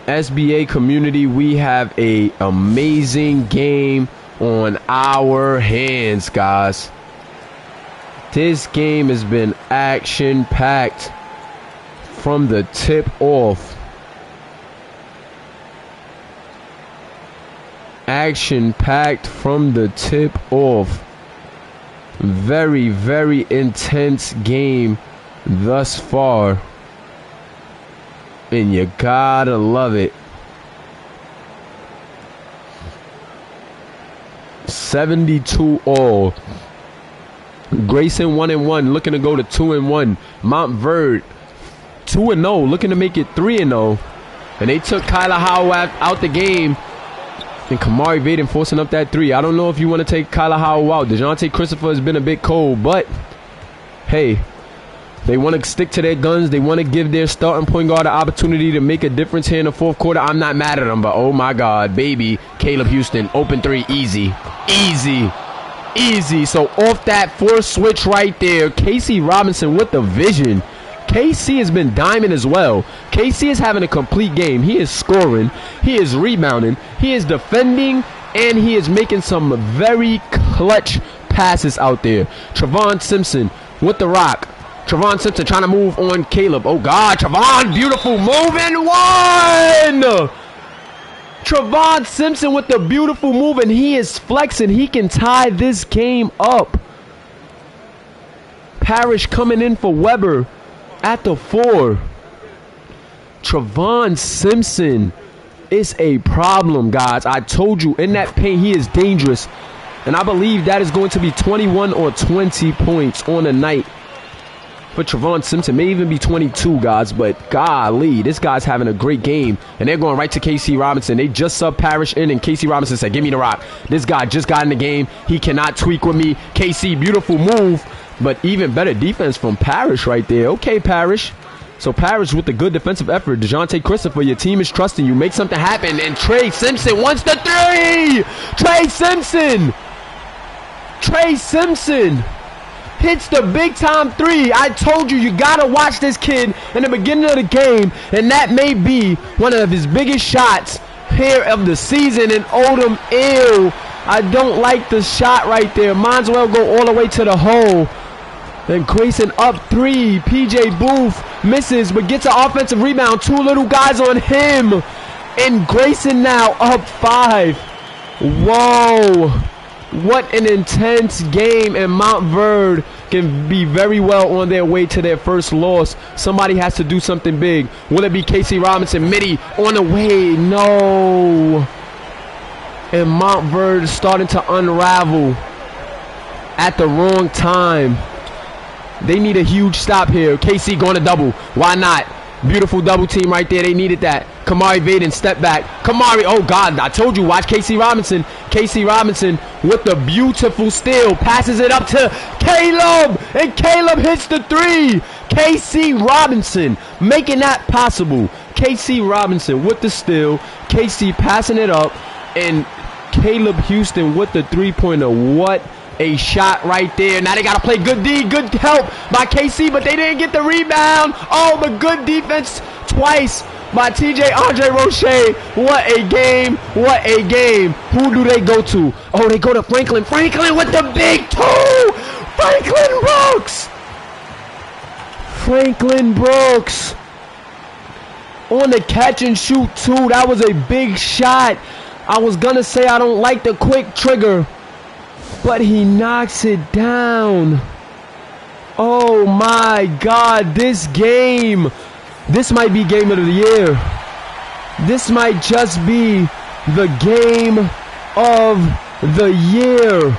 SBA community, we have a amazing game on our hands, guys. This game has been action-packed from the tip off. Action-packed from the tip off. Very, very intense game thus far. And you gotta love it. 72 all. Grayson 1-1, looking to go to 2-1. Montverde 2-0, looking to make it 3-0. And they took Kyler Howell out the game. And Kamari Vaden forcing up that three. I don't know if you want to take Kyler Howell out. DeJounte Christopher has been a bit cold, but hey, they want to stick to their guns. They want to give their starting point guard an opportunity to make a difference here in the fourth quarter. I'm not mad at them, but oh my God, baby, Caleb Houston, open three, easy. So off that force switch right there, Casey Robinson with the vision. KC has been diamond as well. KC is having a complete game. He is scoring, he is rebounding, he is defending, and he is making some very clutch passes out there. Trevon Simpson with the rock. Trevon Simpson trying to move on Caleb. Oh God, Trevon, beautiful move and one! Trevon Simpson with the beautiful move, and he is flexing. He can tie this game up. Parrish coming in for Weber at the 4. Trevon Simpson is a problem, guys. I told you, in that paint, he is dangerous. And I believe that is going to be 21 or 20 points on the night for Trevon Simpson. May even be 22, guys. But golly, this guy's having a great game. And they're going right to KC Robinson. They just subbed Parrish in, and KC Robinson said, give me the rock. This guy just got in the game. He cannot tweak with me. KC, beautiful move. But even better defense from Parrish right there. Okay, Parrish. So Parrish with the good defensive effort. DeJounte Christopher, your team is trusting you. Make something happen. And Trey Simpson wants the three. Trey Simpson hits the big time three. I told you, you gotta watch this kid in the beginning of the game. And that may be one of his biggest shots here of the season. And Odom, ew. I don't like the shot right there. Might as well go all the way to the hole. And Grayson up three. PJ Booth misses but gets an offensive rebound. Two little guys on him. And Grayson now up 5. Whoa. What an intense game. And Montverde can be very well on their way to their first loss. Somebody has to do something big. Will it be KC Robinson? Mitty on the way. No. And Montverde starting to unravel at the wrong time. They need a huge stop here. KC going to double. Why not? Beautiful double team right there. They needed that. Kamari Vaden, step back. Kamari, oh God, I told you, watch KC Robinson. KC Robinson with the beautiful steal. Passes it up to Caleb. And Caleb hits the three. KC Robinson making that possible. KC Robinson with the steal. KC passing it up. And Caleb Houston with the three-pointer. What a shot right there. Now they got to play good D. Good help by KC, but they didn't get the rebound. Oh, but good defense twice by TJ Andre Roche. What a game. What a game. Who do they go to? Oh, they go to Franklin. Franklin with the big two. Franklin Brooks. Franklin Brooks on the catch and shoot too. That was a big shot. I was going to say I don't like the quick trigger, but he knocks it down. Oh my God, this game. This might be game of the year. This might just be the game of the year.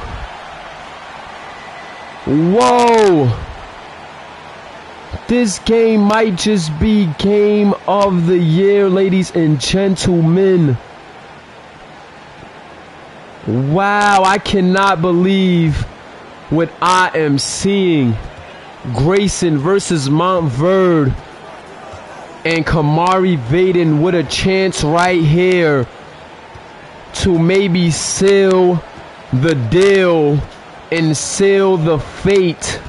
Whoa. This game might just be game of the year, ladies and gentlemen. Wow, I cannot believe what I am seeing. Grayson versus Montverde. And Kamari Vaden with a chance right here to maybe seal the deal and seal the fate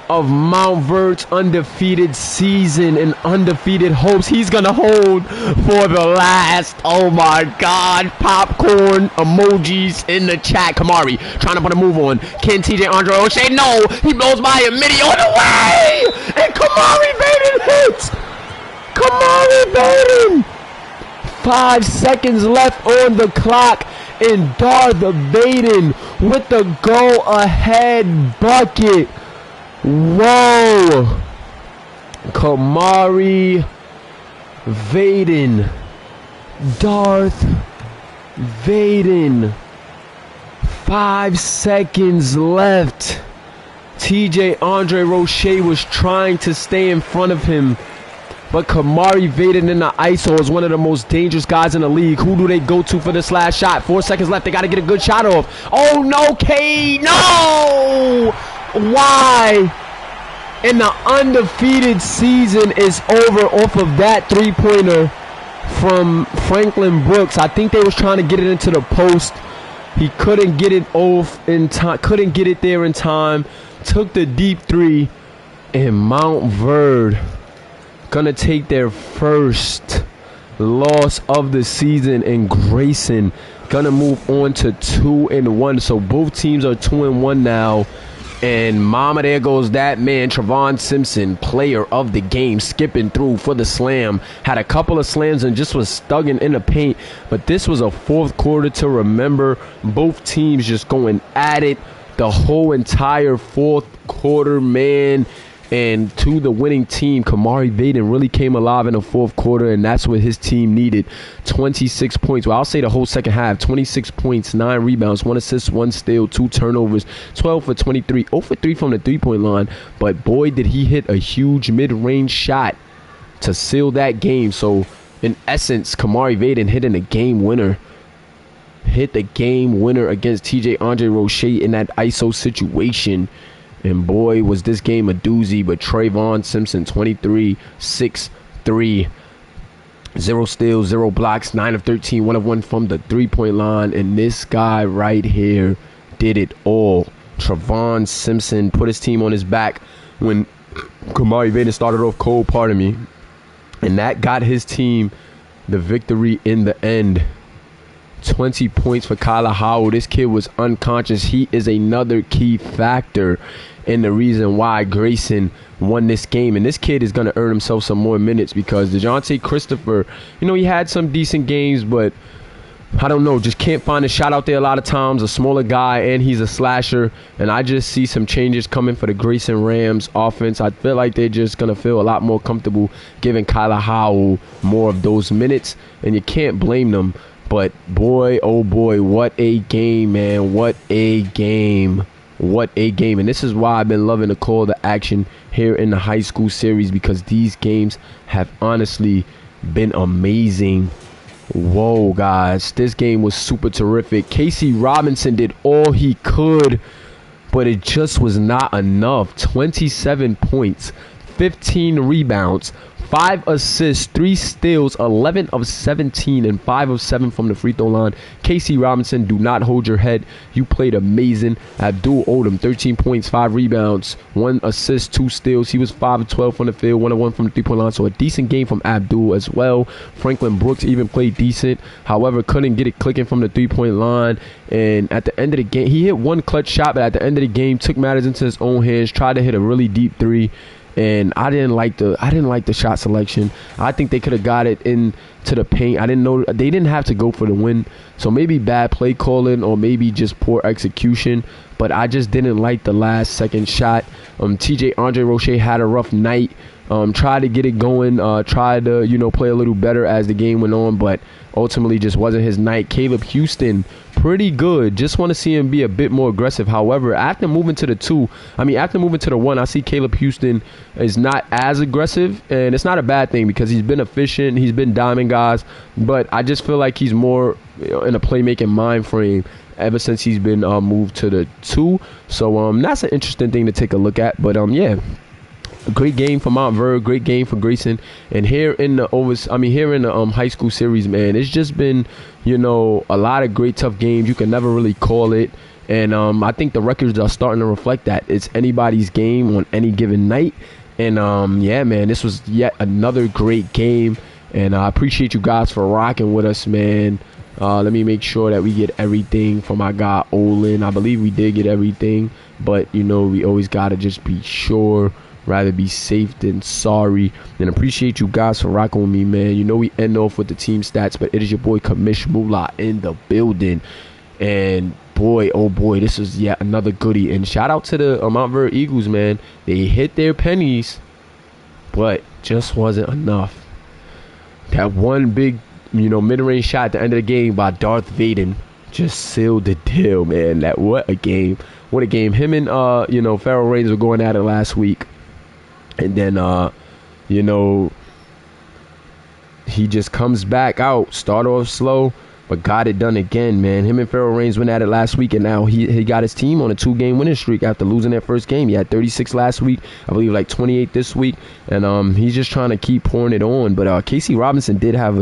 of Montverde's undefeated season and undefeated hopes. He's gonna hold for the last. Oh my God. Popcorn emojis in the chat. Kamari trying to put a move on. Can TJ Andre O'Shea? No. He blows by him. Mitty on the way. And Kamari Vaden hits. Kamari Vaden. 5 seconds left on the clock. And Darth Vaden with the go-ahead bucket. Whoa. Kamari Vaden. Darth Vaden. 5 seconds left. TJ Andre Roche was trying to stay in front of him, but Kamari Vaden in the ISO is one of the most dangerous guys in the league. Who do they go to for this last shot? 4 seconds left. They got to get a good shot off. Oh, no, K. No. Why? And the undefeated season is over off of that three-pointer from Franklin Brooks. I think they was trying to get it into the post. He couldn't get it off in time. Couldn't get it there in time. Took the deep three. And Montverde gonna take their first loss of the season. And Grayson gonna move on to 2-1. So both teams are 2-1 now. And mama, there goes that man, Trevon Simpson, player of the game, skipping through for the slam. Had a couple of slams and just was stugging in the paint. But this was a fourth quarter to remember. Both teams just going at it the whole entire fourth quarter, man. And to the winning team, Kamari Vaden really came alive in the fourth quarter, and that's what his team needed. 26 points. Well, I'll say the whole second half. 26 points, 9 rebounds, 1 assist, 1 steal, 2 turnovers, 12 for 23, 0 for 3 from the three-point line. But boy, did he hit a huge mid-range shot to seal that game. So, in essence, Kamari Vaden hitting a game winner. Hit the game winner against TJ Andre Roche in that ISO situation. And boy, was this game a doozy. But Trayvon Simpson, 23, 6, 3, 0 steals, 0 blocks, 9 of 13, 1 of 1 from the three-point line. And this guy right here did it all. Trayvon Simpson put his team on his back when Kamari Vaden started off cold, pardon me. And that got his team the victory in the end. 20 points for Kyler Howell. This kid was unconscious. He is another key factor in the reason why Grayson won this game. And this kid is going to earn himself some more minutes because DeJounte Christopher, he had some decent games, but I don't know, just can't find a shot out there a lot of times. A smaller guy, and he's a slasher. And I just see some changes coming for the Grayson Rams offense. I feel like they're just going to feel a lot more comfortable giving Kyler Howell more of those minutes. And you can't blame them. But boy, oh boy, what a game, man. What a game. What a game. And this is why I've been loving the call to action here in the high school series, because these games have honestly been amazing. Whoa, guys. This game was super terrific. Casey Robinson did all he could, but it just was not enough. 27 points, 15 rebounds, 5 assists, 3 steals, 11 of 17, and 5 of 7 from the free throw line. Casey Robinson, do not hold your head. You played amazing. Abdul Odom, 13 points, 5 rebounds, 1 assist, 2 steals. He was 5 of 12 from the field, 1 of 1 from the three-point line. So a decent game from Abdul as well. Franklin Brooks even played decent. However, couldn't get it clicking from the three-point line. And at the end of the game, he hit one clutch shot, but at the end of the game, took matters into his own hands, tried to hit a really deep three. And I didn't like the shot selection. I think they could have got it into the paint. I didn't know they didn't have to go for the win. So maybe bad play calling or maybe just poor execution. But I just didn't like the last second shot. TJ Andre Roche had a rough night. Tried to get it going. Tried to play a little better as the game went on, but ultimately just wasn't his night. Caleb Houston, pretty good. Just want to see him be a bit more aggressive. However, after moving to the 1, I see Caleb Houston is not as aggressive, and it's not a bad thing because he's been efficient. He's been diming guys, but I just feel like he's more in a playmaking mind frame ever since he's been moved to the 2. So that's an interesting thing to take a look at. But yeah. Great game for Montverde, great game for Grayson, and here in the high school series, man, it's just been a lot of great tough games. You can never really call it, and I think the records are starting to reflect that. It's anybody's game on any given night, and yeah, man, this was yet another great game, and I appreciate you guys for rocking with us, man. Let me make sure that we get everything from my guy Olin. I believe we did get everything, but we always gotta just be sure. Rather be safe than sorry. And appreciate you guys for rocking with me, man. We end off with the team stats, but it is your boy Kamish Mula in the building. And boy, oh boy, this is yet another goodie. And shout out to the Montverde Eagles, man. They hit their pennies, but just wasn't enough. That one big, mid-range shot at the end of the game by Darth Vaden just sealed the deal, man. What a game. What a game. Him and Farrell Reigns were going at it last week. And then, he just comes back out, start off slow, but got it done again, man. Him and Farrell Reigns went at it last week, and now he got his team on a 2-game winning streak after losing that first game. He had 36 last week, I believe like 28 this week, and he's just trying to keep pouring it on. But Casey Robinson did have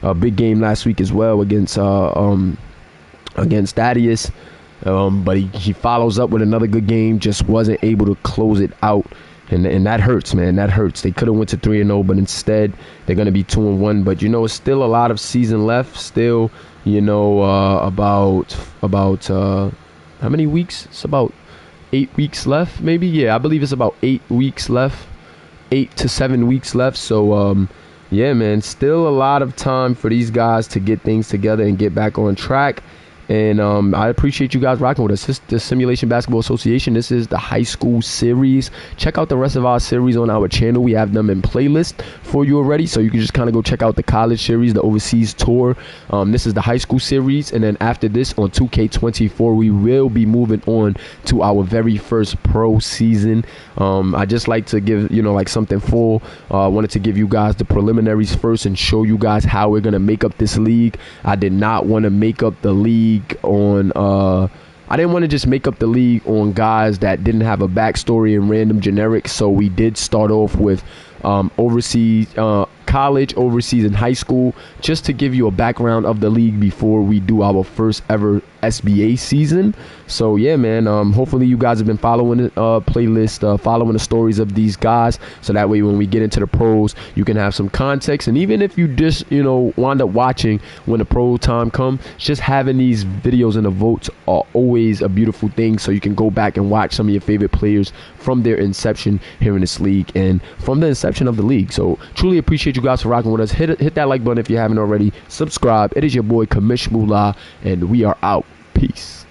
a big game last week as well against Thaddeus, but he follows up with another good game, just wasn't able to close it out. And that hurts, man. That hurts. They could have went to 3-0, but instead they're going to be 2-1. But it's still a lot of season left. Still, about how many weeks? It's about 8 weeks left, maybe. Yeah, I believe it's about 8 weeks left, 8 to 7 weeks left. So, yeah, man, still a lot of time for these guys to get things together and get back on track. And I appreciate you guys rocking with us. This is the Simulation Basketball Association. This is the high school series. Check out the rest of our series on our channel. We have them in playlist for you already, so you can just kind of go check out the college series, the overseas tour. This is the high school series, and then after this on 2K24, we will be moving on to our very first pro season. I just like to give, like something full. I wanted to give you guys the preliminaries first and show you guys how we're going to make up this league. I did not want to make up the league on I didn't want to just make up the league on guys that didn't have a backstory and random generics. So we did start off with overseas, college, overseas, and high school, just to give you a background of the league before we do our first ever SBA season. So yeah, man, hopefully you guys have been following the playlist, following the stories of these guys, so that way when we get into the pros, you can have some context. And even if you just wind up watching when the pro time comes, just having these videos and the votes are always a beautiful thing, so you can go back and watch some of your favorite players from their inception here in this league and from the inception of the league. So truly appreciate you guys for rocking with us. Hit that like button if you haven't already. Subscribe. It is your boy Kamish Mula, and we are out. Peace.